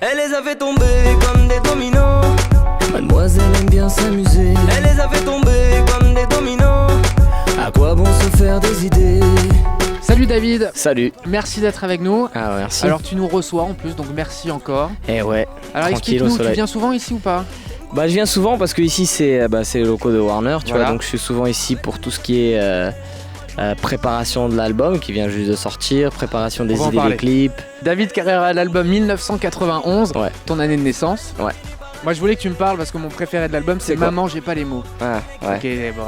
Elle les a fait tomber comme des dominos. Mademoiselle aime bien s'amuser. Elle les a fait tomber comme des dominos. À quoi bon se faire des idées? Salut David. Salut. Merci d'être avec nous. Ah merci. Alors tu nous reçois en plus, donc merci encore. Eh ouais. Alors explique-nous, tu viens souvent ici ou pas? Bah je viens souvent parce que ici c'est les locaux de Warner, tu vois, donc je suis souvent ici pour tout ce qui est préparation de l'album qui vient juste de sortir, préparation des idées des clips. David Carrera, l'album 1991, ouais. Ton année de naissance. Ouais. Moi je voulais que tu me parles parce que mon préféré de l'album c'est Maman j'ai pas les mots. Ah ouais. Ok, bon,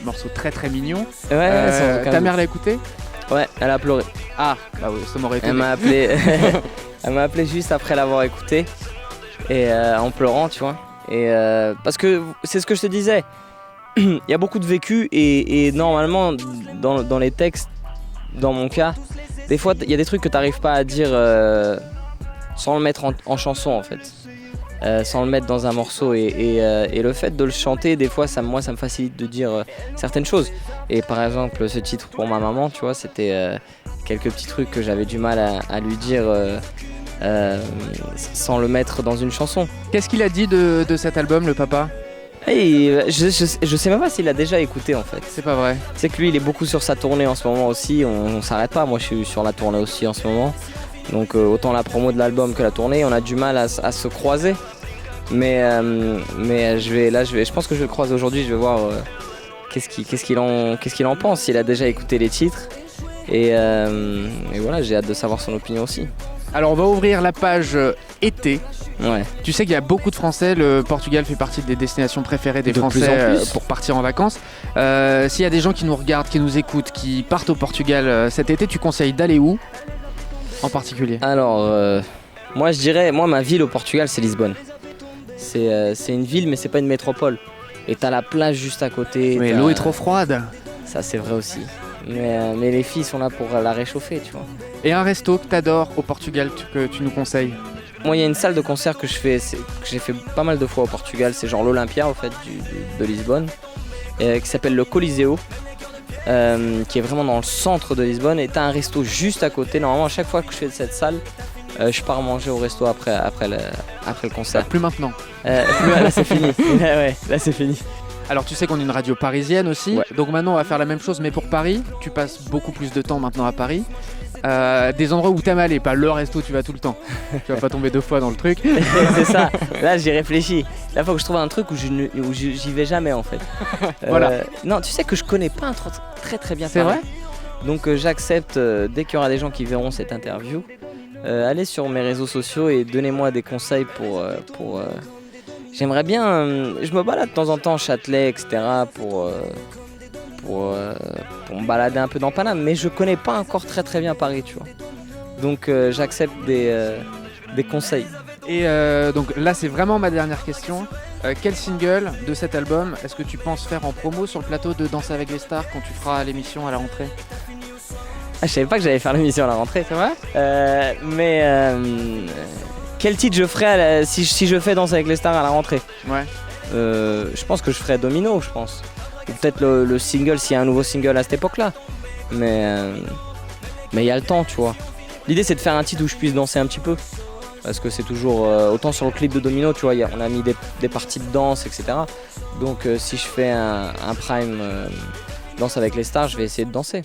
morceau très très mignon. Ouais, ta mère l'a écouté? Ouais, elle a pleuré. Ah, bah oui, ça m'aurait été. Elle m'a appelé, elle m'a appelé juste après l'avoir écouté et en pleurant, tu vois. Et parce que c'est ce que je te disais. Il y a beaucoup de vécu et normalement dans les textes, dans mon cas, des fois il y a des trucs que tu n'arrives pas à dire sans le mettre en chanson en fait, sans le mettre dans un morceau et le fait de le chanter, des fois ça me facilite de dire certaines choses. Et par exemple ce titre pour ma maman, tu vois, c'était quelques petits trucs que j'avais du mal à lui dire sans le mettre dans une chanson. Qu'est-ce qu'il a dit de cet album, le papa? Hey, je sais même pas s'il a déjà écouté en fait. C'est pas vrai. C'est que lui il est beaucoup sur sa tournée en ce moment aussi, on s'arrête pas, moi je suis sur la tournée aussi en ce moment. Donc autant la promo de l'album que la tournée, on a du mal à se croiser. Mais je pense que je vais le croiser aujourd'hui, je vais voir qu'est-ce qu'il en pense, s'il a déjà écouté les titres. Et voilà, j'ai hâte de savoir son opinion aussi. Alors on va ouvrir la page été. Ouais. Tu sais qu'il y a beaucoup de Français, le Portugal fait partie des destinations préférées des Français pour partir en vacances. S'il y a des gens qui nous regardent, qui nous écoutent, qui partent au Portugal cet été, tu conseilles d'aller où en particulier? Alors, moi je dirais, ma ville au Portugal c'est Lisbonne. C'est une ville mais c'est pas une métropole. Et t'as la plage juste à côté. Mais l'eau est trop froide. Ça c'est vrai aussi. Mais les filles sont là pour la réchauffer, tu vois. Et un resto que t'adores au Portugal que tu nous conseilles? Moi, il y a une salle de concert que j'ai fait pas mal de fois au Portugal, c'est genre l'Olympia en fait de Lisbonne, qui s'appelle le Coliseo, qui est vraiment dans le centre de Lisbonne. Et t'as un resto juste à côté. Normalement, à chaque fois que je fais de cette salle, je pars manger au resto après le concert. Plus maintenant. Là c'est fini. Ouais, là c'est fini. Alors tu sais qu'on est une radio parisienne aussi, ouais. Donc maintenant on va faire la même chose mais pour Paris. Tu passes beaucoup plus de temps maintenant à Paris. Des endroits où t'aimes aller, pas le resto tu vas tout le temps. Tu vas pas tomber 2 fois dans le truc. C'est ça, là j'y réfléchis. Là faut que je trouve un truc où j'y vais jamais en fait. Voilà. Non, tu sais que je connais pas très bien Paris. C'est vrai. Donc j'accepte, dès qu'il y aura des gens qui verront cette interview, allez sur mes réseaux sociaux et donnez-moi des conseils pour j'aimerais bien, je me balade de temps en temps à Châtelet, etc. pour me balader un peu dans Paname, mais je connais pas encore très bien Paris, tu vois. Donc j'accepte des conseils. Et donc là c'est vraiment ma dernière question. Quel single de cet album est-ce que tu penses faire en promo sur le plateau de Danser avec les stars quand tu feras l'émission à la rentrée? Ah, je savais pas que j'allais faire l'émission à la rentrée. C'est vrai? Quel titre je ferais si je fais Danser avec les stars à la rentrée? Ouais. Je pense que je ferais Domino, je pense. Ou peut-être le single s'il y a un nouveau single à cette époque-là. Mais il y a le temps, tu vois. L'idée c'est de faire un titre où je puisse danser un petit peu. Parce que c'est toujours, autant sur le clip de Domino, tu vois, on a mis des parties de danse, etc. Donc si je fais un prime Danse avec les stars, je vais essayer de danser.